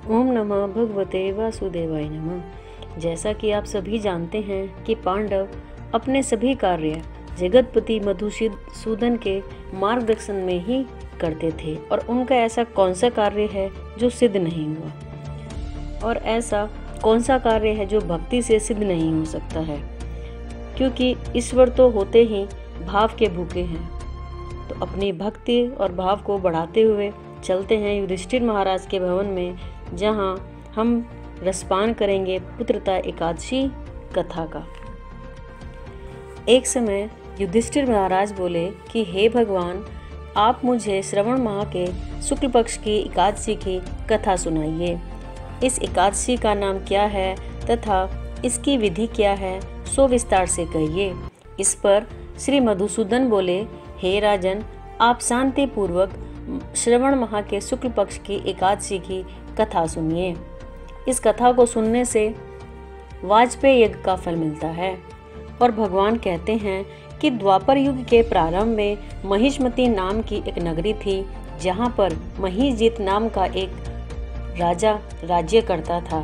ओम नमः भगवते वासुदेवाय नमः। जैसा कि आप सभी जानते हैं कि पांडव अपने सभी कार्य जगतपति मधुसूदन के मार्गदर्शन में ही करते थे और उनका ऐसा कौन सा कार्य है जो सिद्ध नहीं हुआ, और ऐसा कौन सा कार्य है जो भक्ति से सिद्ध नहीं हो सकता है, क्योंकि ईश्वर तो होते ही भाव के भूखे हैं। तो अपनी भक्ति और भाव को बढ़ाते हुए चलते हैं युधिष्ठिर महाराज के भवन में, जहां हम रसपान करेंगे पुत्रता एकादशी कथा का। एक समय युधिष्ठिर महाराज बोले कि हे भगवान, आप मुझे श्रवण माह के शुक्ल पक्ष की एकादशी की कथा सुनाइए। इस एकादशी का नाम क्या है तथा इसकी विधि क्या है, सो विस्तार से कहिए। इस पर श्री मधुसूदन बोले, हे राजन, आप शांति पूर्वक श्रवण माह के शुक्ल पक्ष की एकादशी की कथा सुनिए। इस कथा को सुनने से वाजपेय यज्ञ का फल मिलता है। और भगवान कहते हैं कि द्वापर युग के प्रारंभ में महिष्मती नाम की एक नगरी थी, जहाँ पर महिजीत नाम का एक राजा राज्य करता था।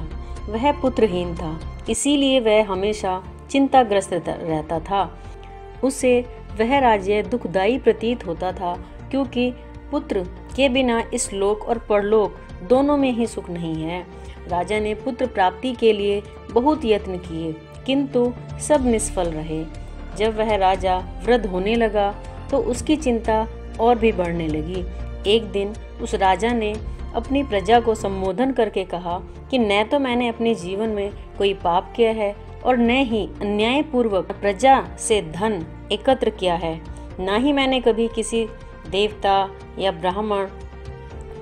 वह पुत्रहीन था, इसीलिए वह हमेशा चिंताग्रस्त रहता था। उसे वह राज्य दुखदायी प्रतीत होता था, क्योंकि पुत्र के बिना इस लोक और परलोक दोनों में ही सुख नहीं है। राजा ने पुत्र प्राप्ति के लिए बहुत यत्न किए, किंतु सब निष्फल रहे। जब वह राजा वृद्ध होने लगा तो उसकी चिंता और भी बढ़ने लगी। एक दिन उस राजा ने अपनी प्रजा को संबोधन करके कहा कि न तो मैंने अपने जीवन में कोई पाप किया है और न ही अन्यायपूर्वक प्रजा से धन एकत्र किया है, न ही मैंने कभी किसी देवता या ब्राह्मण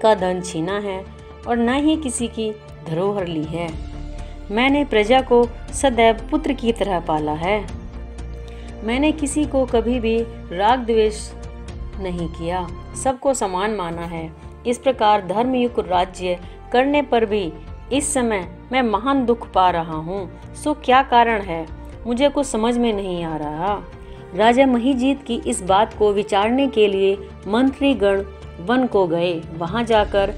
का धन छीना है और न ही किसी की धरोहर ली है। मैंने प्रजा को सदैव पुत्र की तरह पाला है। मैंने किसी को कभी भी राग द्वेष नहीं किया, सबको समान माना है। इस प्रकार धर्मयुक्त राज्य करने पर भी इस समय मैं महान दुख पा रहा हूँ। सो क्या कारण है, मुझे कुछ समझ में नहीं आ रहा। राजा महिजीत की इस बात को विचारने के लिए मंत्रीगण वन को गए। वहां जाकर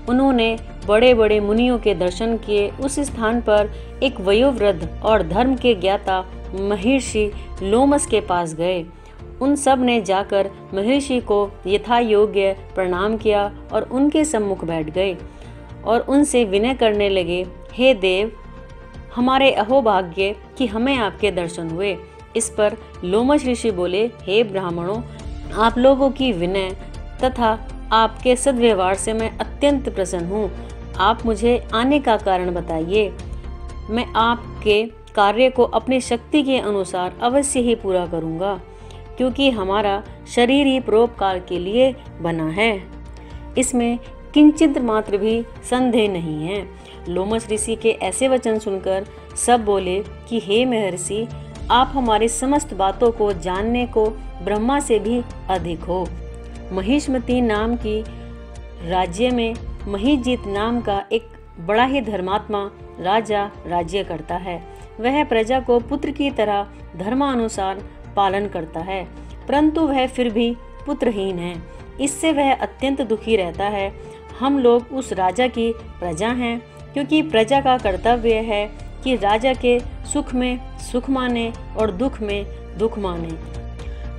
उन्होंने बड़े बड़े मुनियों के दर्शन किए। उस स्थान पर एक वयोवृद्ध और धर्म के ज्ञाता महर्षि लोमस के पास गए। उन सब ने जाकर महर्षि को यथा योग्य प्रणाम किया और उनके सम्मुख बैठ गए और उनसे विनय करने लगे, हे देव, हमारे अहोभाग्य कि हमें आपके दर्शन हुए। इस पर लोमस ऋषि बोले, हे ब्राह्मणों, आप लोगों की विनय तथा आपके सद्व्यवहार से मैं अत्यंत प्रसन्न हूँ। आप मुझे आने का कारण बताइए। मैं आपके कार्य को अपनी शक्ति के अनुसार अवश्य ही पूरा करूँगा, क्योंकि हमारा शरीर ही परोपकार के लिए बना है। इसमें किंचित मात्र भी संदेह नहीं है। लोमस ऋषि के ऐसे वचन सुनकर सब बोले कि हे महर्षि, आप हमारी समस्त बातों को जानने को ब्रह्मा से भी अधिक हो। महिष्मती नाम की राज्य में महिजीत नाम का एक बड़ा ही धर्मात्मा राजा राज्य करता है। वह प्रजा को पुत्र की तरह धर्मानुसार पालन करता है, परंतु वह फिर भी पुत्रहीन है। इससे वह अत्यंत दुखी रहता है। हम लोग उस राजा की प्रजा हैं, क्योंकि प्रजा का कर्तव्य है कि राजा के सुख में सुख माने और दुख में दुख माने।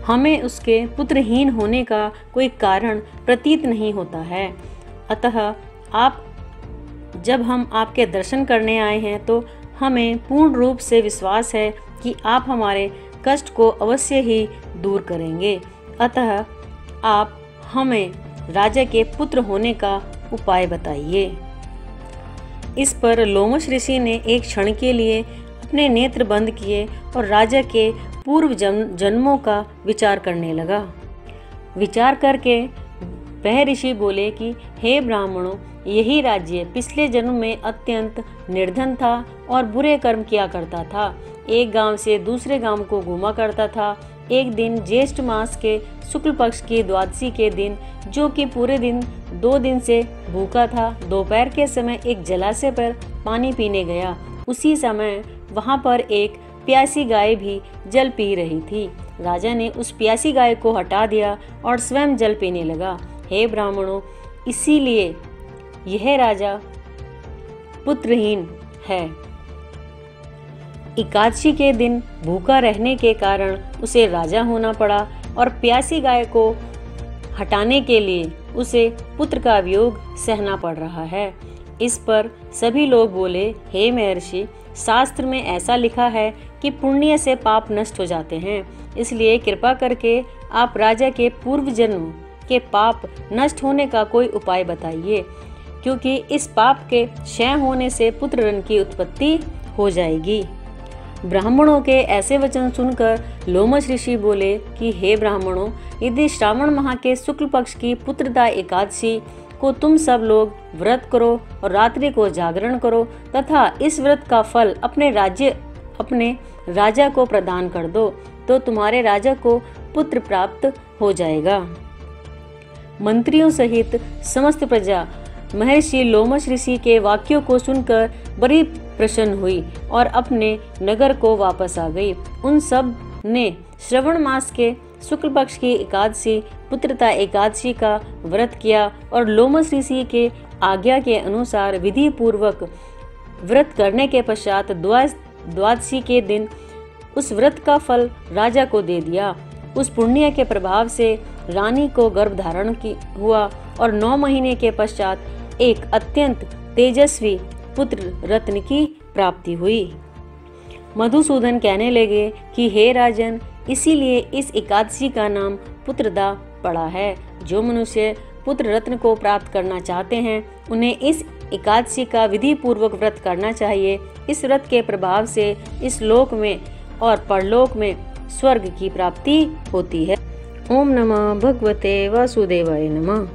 हमें उसके पुत्रहीन होने का कोई कारण प्रतीत नहीं होता है। अतः जब हम आपके दर्शन करने आए हैं तो हमें पूर्ण रूप से विश्वास है कि आप हमारे कष्ट को अवश्य ही दूर करेंगे। अतः आप हमें राजा के पुत्र होने का उपाय बताइए। इस पर लोमस ऋषि ने एक क्षण के लिए अपने नेत्र बंद किए और राजा के पूर्व जन्मों का विचार करने लगा। विचार करके वह ऋषि बोले कि हे ब्राह्मणों, यही राज्य पिछले जन्म में अत्यंत निर्धन था और बुरे कर्म किया करता था। एक गांव से दूसरे गांव को घूमा करता था। एक दिन ज्येष्ठ मास के शुक्ल पक्ष की द्वादशी के दिन, जो कि पूरे दिन 2 दिन से भूखा था, दोपहर के समय एक जलाशय पर पानी पीने गया। उसी समय वहां पर एक प्यासी गाय भी जल पी रही थी। राजा ने उस प्यासी गाय को हटा दिया और स्वयं जल पीने लगा। हे ब्राह्मणों, इसीलिए यह राजा पुत्रहीन है। एकादशी के दिन भूखा रहने के कारण उसे राजा होना पड़ा और प्यासी गाय को हटाने के लिए उसे पुत्र का वियोग सहना पड़ रहा है। इस पर सभी लोग बोले, हे महर्षि, शास्त्र में ऐसा लिखा है कि पुण्य से पाप नष्ट हो जाते हैं, इसलिए कृपा करके आप राजा के पूर्व जन्म के पाप नष्ट होने का कोई उपाय बताइए, क्योंकि इस पाप के क्षय होने से पुत्र रन की उत्पत्ति हो जाएगी। ब्राह्मणों के ऐसे वचन सुनकर लोमश ऋषि बोले कि हे ब्राह्मणों, यदि श्रावण माह के शुक्ल पक्ष की पुत्रदा एकादशी को तुम सब लोग व्रत करो और रात्रि को जागरण करो तथा इस व्रत का फल अपने राजा को प्रदान कर दो, तो तुम्हारे राजा को पुत्र प्राप्त हो जाएगा। मंत्रियों सहित समस्त प्रजा महर्षि लोमश ऋषि के वाक्यों को सुनकर बड़ी प्रसन्न हुई और अपने नगर को वापस आ गई। उन सब ने श्रवण मास के शुक्ल पक्ष की एकादशी पुत्रता एकादशी का व्रत किया और लोमश ऋषि के आज्ञा के अनुसार विधि पूर्वक व्रत करने के पश्चात द्वादशी के दिन उस व्रत का फल राजा को दे दिया। उस पुण्य के प्रभाव से रानी को गर्भ धारण हुआ और 9 महीने के पश्चात एक अत्यंत तेजस्वी पुत्र रत्न की प्राप्ति हुई। मधुसूदन कहने लगे कि हे राजन, इसीलिए इस एकादशी का नाम पुत्रदा पड़ा है। जो मनुष्य पुत्र रत्न को प्राप्त करना चाहते हैं उन्हें इस एकादशी का विधि पूर्वक व्रत करना चाहिए। इस व्रत के प्रभाव से इस लोक में और परलोक में स्वर्ग की प्राप्ति होती है। ओम नमः भगवते वासुदेवाय नमः।